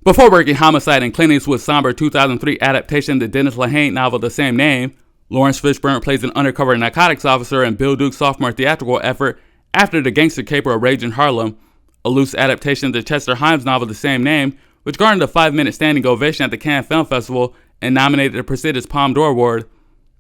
Before working Homicide and Clint Eastwood's somber 2003 adaptation of the Dennis Lehane novel of the same name, Laurence Fishburne plays an undercover narcotics officer in Bill Duke's sophomore theatrical effort after the gangster caper a rage in Harlem, a loose adaptation of the Chester Himes novel of the same name, which garnered a 5-minute standing ovation at the Cannes Film Festival and nominated the prestigious Palme d'Or Award.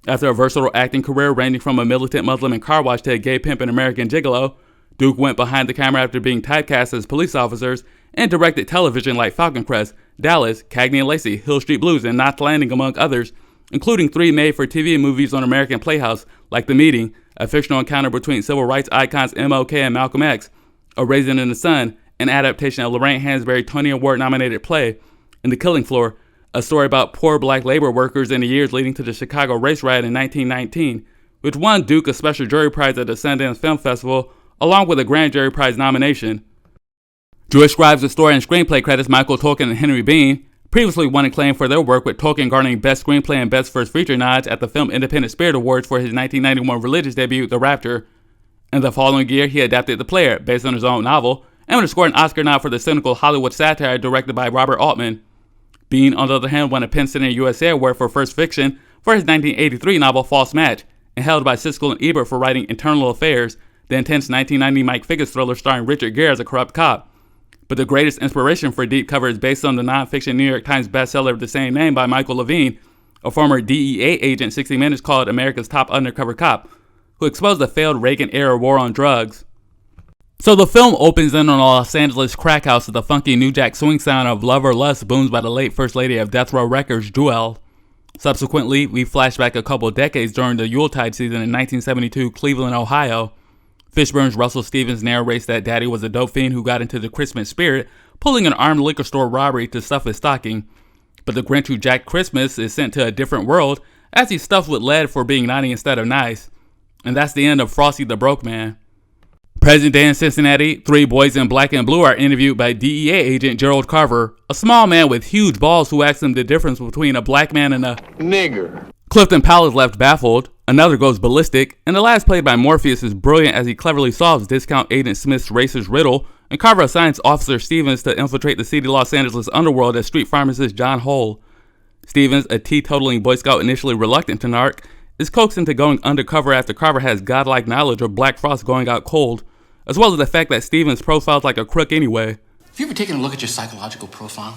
After a versatile acting career ranging from a militant Muslim in car wash to a gay pimp and American gigolo, Duke went behind the camera after being typecast as police officers and directed television like Falcon Crest, Dallas, Cagney and Lacey, Hill Street Blues, and Knots Landing, among others, including 3 made-for-TV movies on American Playhouse, like The Meeting, a fictional encounter between civil rights icons MLK and Malcolm X, A Raisin in the Sun, an adaptation of Lorraine Hansberry's Tony Award-nominated play, and The Killing Floor, a story about poor black labor workers in the years leading to the Chicago race riot in 1919, which won Duke a special jury prize at the Sundance Film Festival, along with a grand jury prize nomination. Jewish scribes with story and screenplay credits Michael Tolkin and Henry Bean previously won acclaim for their work, with Tolkin garnering Best Screenplay and Best First Feature nods at the Film Independent Spirit Awards for his 1991 religious debut, The Rapture. In the following year, he adapted The Player, based on his own novel, and would score an Oscar nod for the cynical Hollywood satire directed by Robert Altman. Bean, on the other hand, won a PEN Center USA Award for First Fiction for his 1983 novel False Match, and held by Siskel and Ebert for writing Internal Affairs, the intense 1990 Mike Figgis thriller starring Richard Gere as a corrupt cop. But the greatest inspiration for Deep Cover is based on the nonfiction New York Times bestseller of the same name by Michael Levine, a former DEA agent 60 Minutes called America's Top Undercover Cop, who exposed the failed Reagan-era war on drugs. So the film opens in on a Los Angeles crack house with the funky New Jack Swing sound of Love or Lust booms by the late First Lady of Death Row Records, Jewell. Subsequently, we flash back a couple decades during the Yuletide season in 1972 Cleveland, Ohio. Fishburne's Russell Stevens narrates that Daddy was a dope fiend who got into the Christmas spirit, pulling an armed liquor store robbery to stuff his stocking. But the Grinch who jacked Christmas is sent to a different world as he's stuffed with lead for being naughty instead of nice. And that's the end of Frosty the Broke Man. Present day in Cincinnati, 3 boys in black and blue are interviewed by DEA agent Gerald Carver, a small man with huge balls who asks them the difference between a black man and a nigger. Clifton Powell is left baffled, another goes ballistic, and the last, played by Morpheus, is brilliant as he cleverly solves Discount Agent Smith's racist riddle, and Carver assigns Officer Stevens to infiltrate the seedy Los Angeles underworld as street pharmacist John Hull. Stevens, a teetotaling Boy Scout initially reluctant to narc, is coaxed into going undercover after Carver has godlike knowledge of Black Frost going out cold, as well as the fact that Stevens profiles like a crook anyway. Have you ever taken a look at your psychological profile?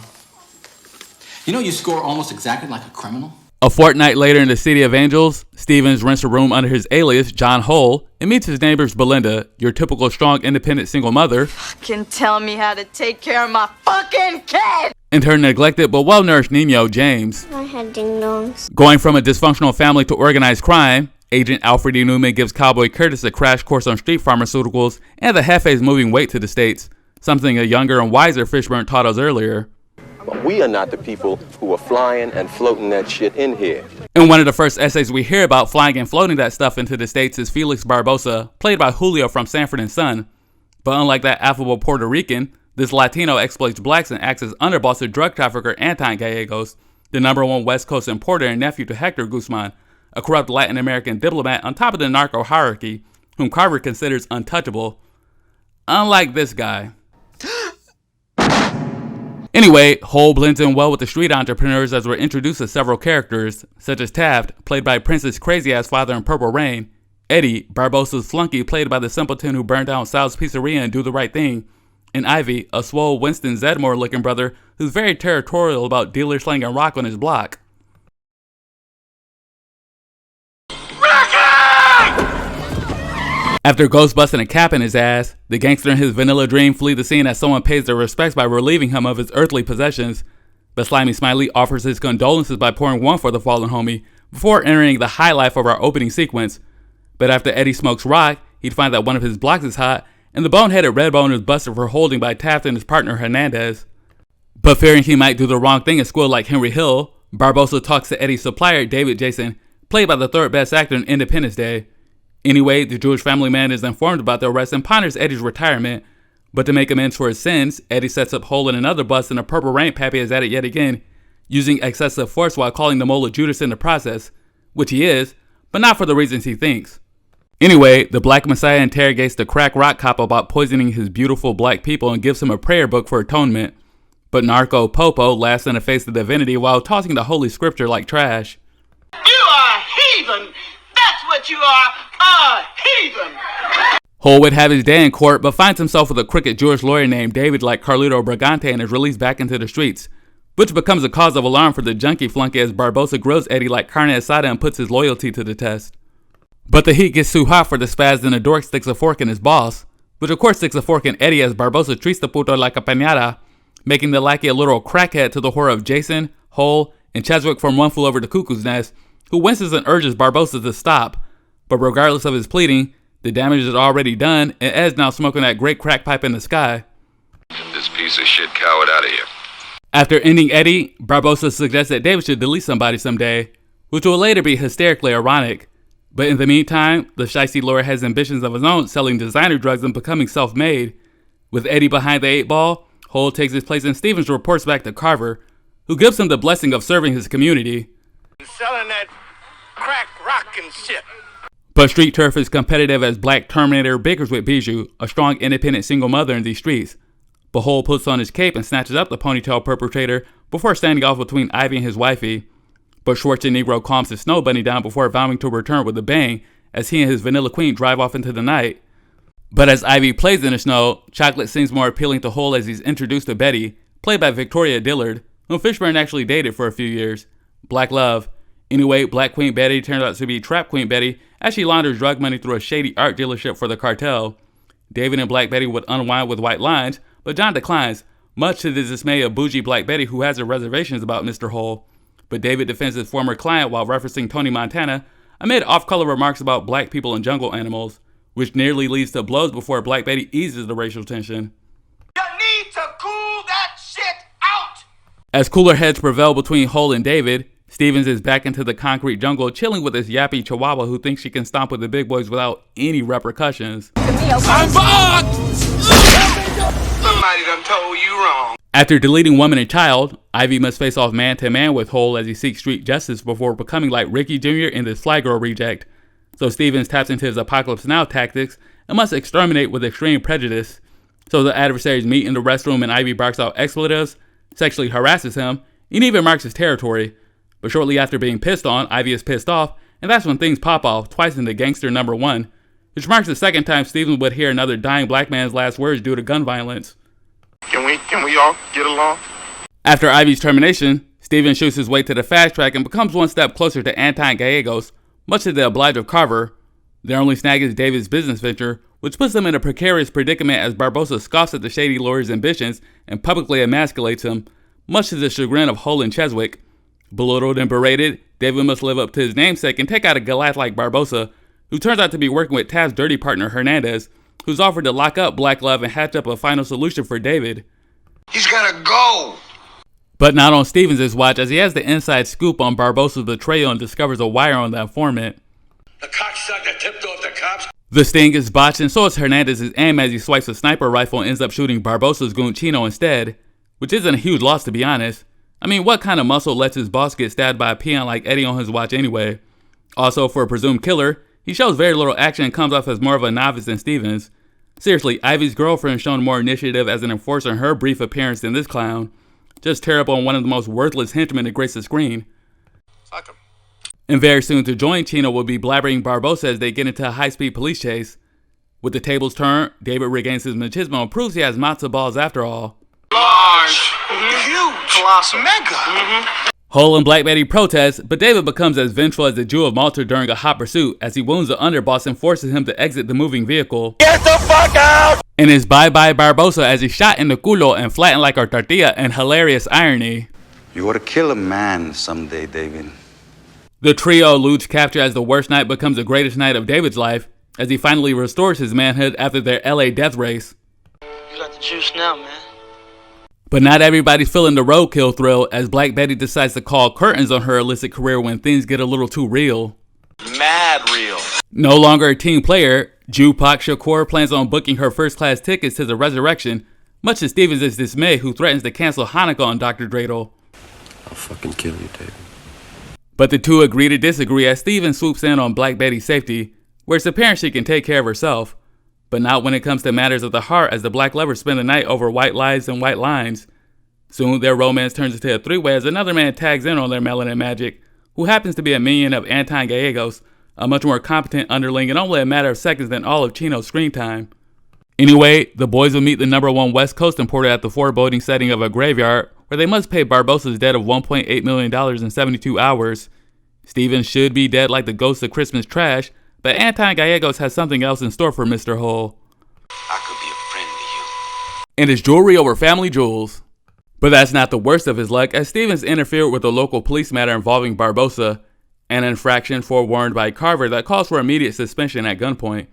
You know you score almost exactly like a criminal? A fortnight later in the City of Angels, Stevens rents a room under his alias, John Hull, and meets his neighbors Belinda, your typical strong, independent single mother, fucking tell me how to take care of my fucking kid, and her neglected but well-nourished Nino, James. I had ding-dongs. Going from a dysfunctional family to organized crime, Agent Alfred E. Newman gives Cowboy Curtis a crash course on street pharmaceuticals and the Hefe's moving weight to the States, something a younger and wiser Fishburne taught us earlier. But we are not the people who are flying and floating that shit in here. And one of the first essays we hear about flying and floating that stuff into the States is Felix Barbosa, played by Julio from Sanford and Son. But unlike that affable Puerto Rican, this Latino exploits blacks and acts as underboss to drug trafficker Anton Gallegos, the #1 West Coast importer and nephew to Hector Guzman, a corrupt Latin American diplomat on top of the narco hierarchy, whom Carver considers untouchable. Unlike this guy. Anyway, Hull blends in well with the street entrepreneurs as we're introduced to several characters, such as Taft, played by Prince's crazy-ass father in Purple Rain, Eddie, Barbosa's flunky, played by the simpleton who burned down Sal's Pizzeria and Do the Right Thing, and Ivy, a swole Winston Zedmore-looking brother who's very territorial about dealers slanging rock on his block. After ghost busting a cap in his ass, the gangster and his vanilla dream flee the scene as someone pays their respects by relieving him of his earthly possessions. But Slimy Smiley offers his condolences by pouring one for the fallen homie before entering the high life of our opening sequence. But after Eddie smokes rock, he'd find that one of his blocks is hot, and the boneheaded Redbone is busted for holding by Taft and his partner Hernandez. But fearing he might do the wrong thing and squill like Henry Hill, Barbosa talks to Eddie's supplier, David Jason, played by the third best actor in Independence Day. Anyway, the Jewish family man is informed about the arrest and ponders Eddie's retirement. But to make amends for his sins, Eddie sets up Hole in another bus, and a Purple Rain Pappy is at it yet again, using excessive force while calling the Mola Judas in the process, which he is, but not for the reasons he thinks. Anyway, the Black Messiah interrogates the crack rock cop about poisoning his beautiful black people and gives him a prayer book for atonement. But Narco Popo laughs in the face of divinity while tossing the holy scripture like trash. You are a heathen! That's what you are, a heathen! Hole would have his day in court, but finds himself with a crooked Jewish lawyer named David like Carlito Brigante and is released back into the streets, which becomes a cause of alarm for the junkie flunky as Barbosa grills Eddie like carne asada and puts his loyalty to the test. But the heat gets too hot for the spaz and the dork sticks a fork in his boss, which of course sticks a fork in Eddie as Barbosa treats the puto like a piñata, making the lackey a literal crackhead to the horror of Jason, Hole, and Cheswick from One Flew Over the Cuckoo's Nest, who winces and urges Barbosa to stop, but regardless of his pleading, the damage is already done, and Ed's now smoking that great crack pipe in the sky. Get this piece of shit coward out of here. After ending Eddie, Barbosa suggests that David should delete somebody someday, which will later be hysterically ironic. But in the meantime, the shicey lawyer has ambitions of his own, selling designer drugs and becoming self-made. With Eddie behind the 8-ball, Hole takes his place and Stevens reports back to Carver, who gives him the blessing of serving his community. Selling that crack rock and shit. But street turf is competitive as Black Terminator bickers with Bijou, a strong independent single mother in these streets. But Hole puts on his cape and snatches up the ponytail perpetrator before standing off between Ivy and his wifey. But Schwartz and Negro calms his snow bunny down before vowing to return with a bang as he and his vanilla queen drive off into the night. But as Ivy plays in the snow, Chocolate seems more appealing to Hole as he's introduced to Betty, played by Victoria Dillard, whom Fishburne actually dated for a few years. Black love. Anyway, Black Queen Betty turns out to be Trap Queen Betty as she launders drug money through a shady art dealership for the cartel. David and Black Betty would unwind with white lines, but John declines, much to the dismay of bougie Black Betty who has her reservations about Mr. Hole. But David defends his former client while referencing Tony Montana amid off-color remarks about black people and jungle animals, which nearly leads to blows before Black Betty eases the racial tension. You need to cool that shit out! As cooler heads prevail between Hole and David, Stevens is back into the concrete jungle chilling with his yappy chihuahua who thinks she can stomp with the big boys without any repercussions. I'm fucked! Somebody done told you wrong. After deleting Woman and Child, Ivy must face off man-to-man with Hole as he seeks street justice before becoming like Ricky Jr. in this Fly Girl reject. So Stevens taps into his Apocalypse Now tactics and must exterminate with extreme prejudice. So the adversaries meet in the restroom and Ivy barks out expletives, sexually harasses him, and even marks his territory. But shortly after being pissed on, Ivy is pissed off, and that's when things pop off, twice in the Gangster #1, which marks the second time Stevens would hear another dying black man's last words due to gun violence. Can we all get along? After Ivy's termination, Stevens shoots his way to the fast track and becomes one step closer to Anton Gallegos, much to the oblige of Carver. Their only snag is David's business venture, which puts them in a precarious predicament as Barbosa scoffs at the shady lawyer's ambitions and publicly emasculates him, much to the chagrin of Hull and Cheswick. Belittled and berated, David must live up to his namesake and take out a Goliath like Barbosa, who turns out to be working with Taz's dirty partner Hernandez, who's offered to lock up Black Love and hatch up a final solution for David. He's gotta go! But not on Stevens' watch, as he has the inside scoop on Barbosa's betrayal and discovers a wire on the informant. The cocksucker tipped off the cops. The sting is botched, and so is Hernandez's aim as he swipes a sniper rifle and ends up shooting Barbosa's goon Chino instead, which isn't a huge loss to be honest. I mean, what kind of muscle lets his boss get stabbed by a peon like Eddie on his watch anyway? Also, for a presumed killer, he shows very little action and comes off as more of a novice than Stevens. Seriously, Ivy's girlfriend shown more initiative as an enforcer in her brief appearance than this clown. Just terrible and one of the most worthless henchmen to grace the screen. Fuck him. And very soon to join Chino will be blabbering Barbosa as they get into a high-speed police chase. With the tables turned, David regains his machismo and proves he has matzo balls after all. Large. Huge. Colossal. Mega. Hull and Black Betty protest, but David becomes as vengeful as the Jew of Malta during a hot pursuit as he wounds the underboss and forces him to exit the moving vehicle. Get the fuck out! And is bye-bye Barbosa as he's shot in the culo and flattened like a tortilla in hilarious irony. You ought to kill a man someday, David. The trio eludes capture as the worst night becomes the greatest night of David's life as he finally restores his manhood after their LA death race. You got the juice now, man. But not everybody's feeling the roadkill thrill as Black Betty decides to call curtains on her illicit career when things get a little too real. Mad real. No longer a team player, Pac Shakur plans on booking her first-class tickets to the resurrection, much to Stevens' dismay, who threatens to cancel Hanukkah on Dr. Dreidel. I'll fucking kill you, David. But the two agree to disagree as Stevens swoops in on Black Betty's safety, where it's apparent she can take care of herself, but not when it comes to matters of the heart as the black lovers spend the night over white lies and white lines. Soon, their romance turns into a three-way as another man tags in on their melanin magic, who happens to be a minion of Anton Gallegos, a much more competent underling in only a matter of seconds than all of Chino's screen time. Anyway, the boys will meet the #1 West Coast importer at the foreboding setting of a graveyard, where they must pay Barbossa's debt of $1.8 million in 72 hours. Stevens should be dead like the ghost of Christmas trash, but Anton Gallegos has something else in store for Mr. Hull. I could be a friend to you. And it's jewelry over family jewels. But that's not the worst of his luck, as Stevens interfered with a local police matter involving Barbossa, an infraction forewarned by Carver that calls for immediate suspension at gunpoint.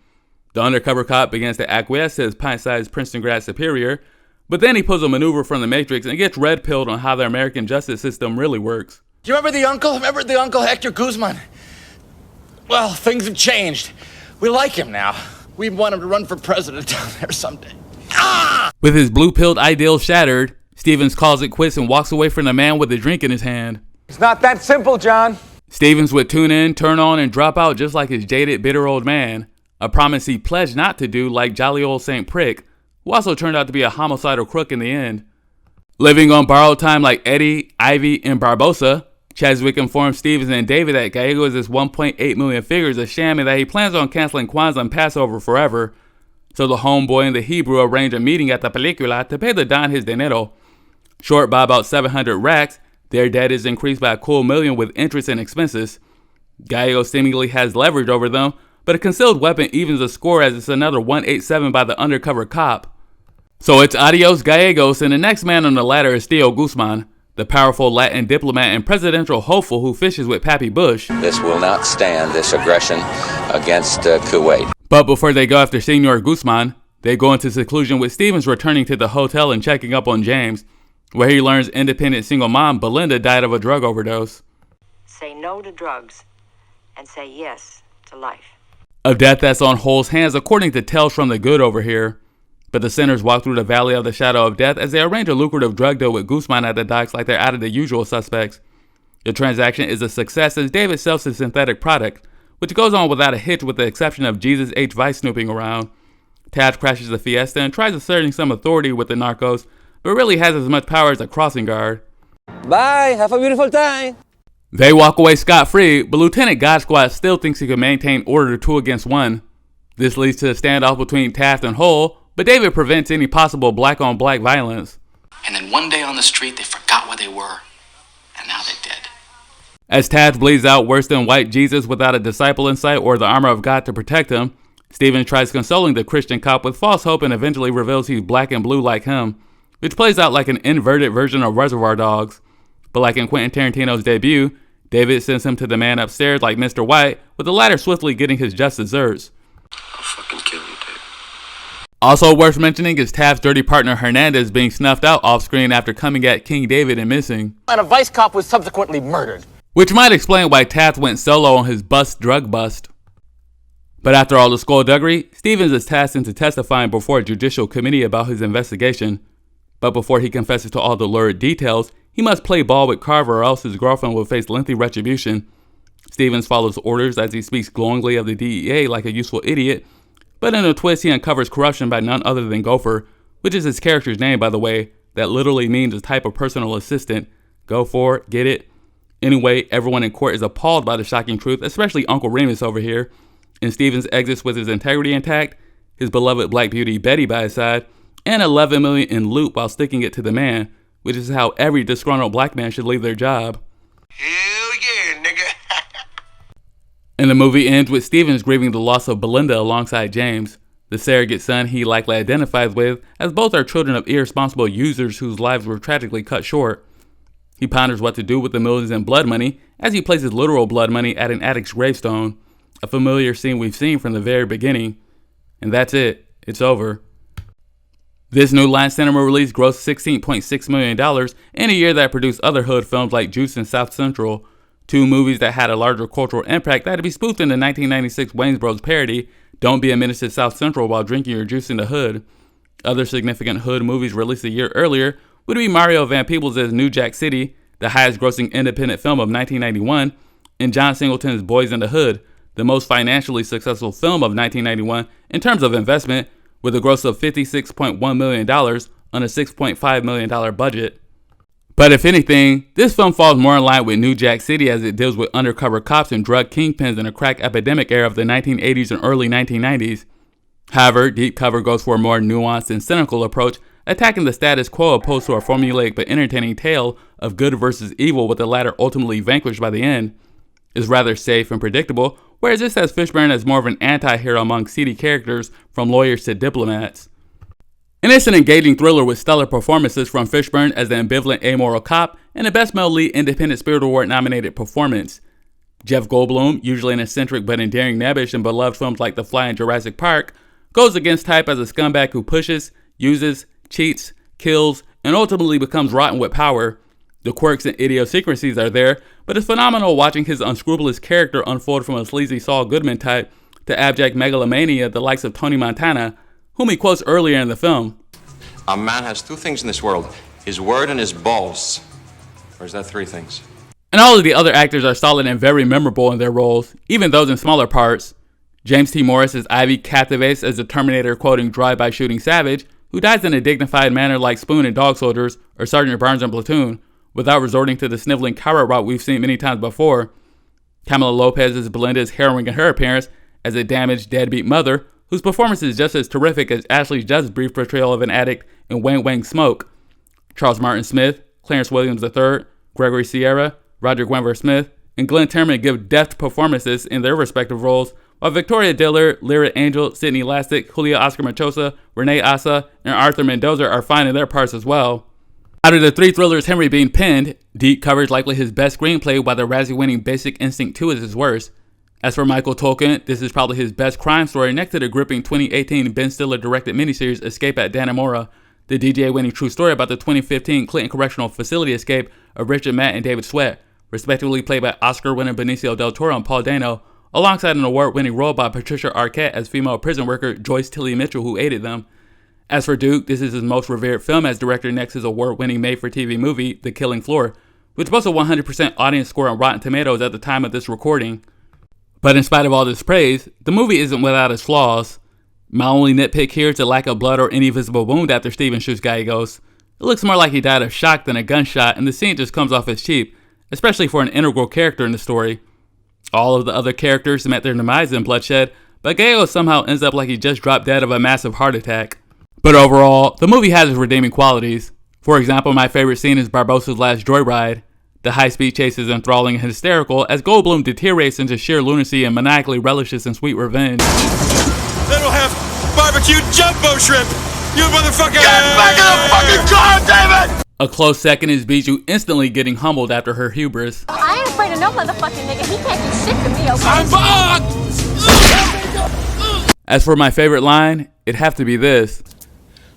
The undercover cop begins to acquiesce to his pint-sized Princeton grad superior, but then he pulls a maneuver from the Matrix and gets red-pilled on how the American justice system really works. Do you remember the uncle? Remember the uncle Hector Guzman? Well, things have changed. We like him now. We want him to run for president down there someday. Ah! With his blue-pilled ideal shattered, Stevens calls it quits and walks away from the man with a drink in his hand. It's not that simple, John. Stevens would tune in, turn on, and drop out just like his jaded, bitter old man, a promise he pledged not to do like jolly old St. Prick, who also turned out to be a homicidal crook in the end. Living on borrowed time like Eddie, Ivy, and Barbossa, Cheswick informs Stevens and David that Gallegos' 1.8 million figure is a sham and that he plans on canceling Kwanzaa and Passover forever. So the homeboy and the Hebrew arrange a meeting at the Película to pay the Don his dinero. Short by about 700 racks, their debt is increased by a cool $1 million with interest and expenses. Gallegos seemingly has leverage over them, but a concealed weapon evens the score as it's another 187 by the undercover cop. So it's adios Gallegos, and the next man on the ladder is Theo Guzman, the powerful Latin diplomat and presidential hopeful who fishes with Pappy Bush. This will not stand, this aggression against Kuwait. But before they go after Senor Guzman, they go into seclusion with Stevens returning to the hotel and checking up on James, where he learns independent single mom Belinda died of a drug overdose. Say no to drugs and say yes to life. A death that's on Hull's hands according to Tales from the Good over here. But the sinners walk through the valley of the shadow of death as they arrange a lucrative drug deal with Guzman at the docks like they're out of the usual suspects. The transaction is a success as David sells his synthetic product, which goes on without a hitch with the exception of Jesus H. Vice snooping around. Taj crashes the Fiesta and tries asserting some authority with the narcos, but really has as much power as a crossing guard. Bye, have a beautiful time. They walk away scot-free, but Lieutenant God Squad still thinks he can maintain order 2 against 1. This leads to a standoff between Taft and Hull, but David prevents any possible black-on-black violence. And then one day on the street, they forgot where they were, and now they're dead. As Taft bleeds out worse than white Jesus without a disciple in sight or the armor of God to protect him, Stevens tries consoling the Christian cop with false hope and eventually reveals he's black and blue like him, which plays out like an inverted version of Reservoir Dogs. But like in Quentin Tarantino's debut, David sends him to the man upstairs like Mr. White, with the latter swiftly getting his just desserts. I'll fucking kill you, David. Also worth mentioning is Taft's dirty partner Hernandez being snuffed out off-screen after coming at King David and missing. And a vice cop was subsequently murdered. Which might explain why Taft went solo on his drug bust. But after all the skullduggery, Stevens is tasked into testifying before a judicial committee about his investigation. But before he confesses to all the lurid details, he must play ball with Carver or else his girlfriend will face lengthy retribution. Stevens follows orders as he speaks glowingly of the DEA like a useful idiot, but in a twist he uncovers corruption by none other than Gopher, which is his character's name by the way, that literally means a type of personal assistant. Go for it, get it? Anyway, everyone in court is appalled by the shocking truth, especially Uncle Remus over here, and Stevens exits with his integrity intact, his beloved black beauty Betty by his side, and $11 million in loot while sticking it to the man, which is how every disgruntled black man should leave their job. Hell yeah, nigga. And the movie ends with Stevens grieving the loss of Belinda alongside James, the surrogate son he likely identifies with, as both are children of irresponsible users whose lives were tragically cut short. He ponders what to do with the millions in blood money as he places literal blood money at an addict's gravestone, a familiar scene we've seen from the very beginning. And that's it. It's over. This new line cinema release grossed $16.6 million in a year that produced other hood films like Juice and South Central, 2 movies that had a larger cultural impact that had to be spoofed in the 1996 Wayans Bros parody, Don't Be a Menace to South Central While Drinking Your Juice in the Hood. Other significant hood movies released a year earlier would be Mario Van Peebles' New Jack City, the highest grossing independent film of 1991, and John Singleton's Boys in the Hood, the most financially successful film of 1991 in terms of investment, with a gross of $56.1 million on a $6.5 million budget. But if anything, this film falls more in line with New Jack City as it deals with undercover cops and drug kingpins in a crack epidemic era of the 1980s and early 1990s. However, Deep Cover goes for a more nuanced and cynical approach, attacking the status quo opposed to a formulaic but entertaining tale of good versus evil, with the latter ultimately vanquished by the end. It's rather safe and predictable, whereas this has Fishburne as more of an anti-hero among seedy characters from lawyers to diplomats. And it's an engaging thriller with stellar performances from Fishburne as the ambivalent amoral cop and a Best Male Lead Independent Spirit Award nominated performance. Jeff Goldblum, usually an eccentric but endearing nebbish in beloved films like The Fly and Jurassic Park, goes against type as a scumbag who pushes, uses, cheats, kills, and ultimately becomes rotten with power. The quirks and idiosyncrasies are there, but it's phenomenal watching his unscrupulous character unfold from a sleazy Saul Goodman type to abject megalomania, the likes of Tony Montana, whom he quotes earlier in the film. A man has two things in this world, his word and his balls. Or is that three things? And all of the other actors are solid and very memorable in their roles, even those in smaller parts. James T. Morris as Ivy captivates as the Terminator quoting drive-by shooting savage, who dies in a dignified manner like Spoon in Dog Soldiers or Sergeant Barnes in Platoon, without resorting to the sniveling coward route we've seen many times before. Kamala Lopez as Belinda's harrowing in her appearance as a damaged, deadbeat mother, whose performance is just as terrific as Ashley Judd's brief portrayal of an addict in Wang Wang Smoke. Charles Martin Smith, Clarence Williams III, Gregory Sierra, Roger Guenver Smith, and Glenn Turman give deft performances in their respective roles, while Victoria Diller, Lyra Angel, Sidney Lastic, Julia Oscar Machosa, Renee Asa, and Arthur Mendoza are fine in their parts as well. Out of the three thrillers Henry being penned, Deep Cover is likely his best screenplay, while the Razzie-winning Basic Instinct 2 is his worst. As for Michael Tolkin, this is probably his best crime story next to the gripping 2018 Ben Stiller directed miniseries Escape at Dannemora, the DGA-winning true story about the 2015 Clinton Correctional Facility escape of Richard Matt and David Sweat, respectively played by Oscar-winner Benicio del Toro and Paul Dano, alongside an award-winning role by Patricia Arquette as female prison worker Joyce Tilly Mitchell, who aided them. As for Duke, this is his most revered film as director next to his award-winning made-for-TV movie, The Killing Floor, which boasts a 100% audience score on Rotten Tomatoes at the time of this recording. But in spite of all this praise, the movie isn't without its flaws. My only nitpick here is the lack of blood or any visible wound after Steven shoots Gallegos. It looks more like he died of shock than a gunshot, and the scene just comes off as cheap, especially for an integral character in the story. All of the other characters met their demise in bloodshed, but Gallegos somehow ends up like he just dropped dead of a massive heart attack. But overall, the movie has its redeeming qualities. For example, my favorite scene is Barbossa's last joyride. The high-speed chase is enthralling and hysterical as Goldblum deteriorates into sheer lunacy and maniacally relishes in sweet revenge. Then we'll have barbecue jumbo shrimp! You motherfucker! Get back in the fucking car, David! A close second is Bijou instantly getting humbled after her hubris. I ain't afraid of no motherfucking nigga. He can't do shit to me, okay? I'm fucked! As for my favorite line, it'd have to be this.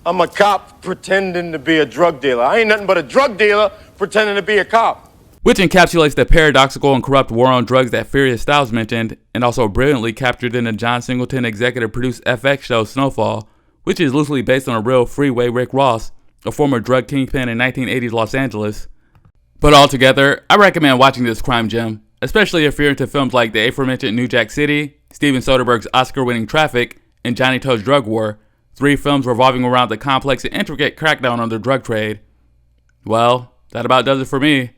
I'm a cop pretending to be a drug dealer. I ain't nothing but a drug dealer pretending to be a cop. Which encapsulates the paradoxical and corrupt war on drugs that Furious Styles mentioned, and also brilliantly captured in the John Singleton executive-produced FX show Snowfall, which is loosely based on a real freeway Rick Ross, a former drug kingpin in 1980s Los Angeles. But altogether, I recommend watching this crime gem, especially if you're into films like the aforementioned New Jack City, Steven Soderbergh's Oscar-winning Traffic, and Johnny Toe's Drug War, 3 films revolving around the complex and intricate crackdown on the drug trade. Well, that about does it for me.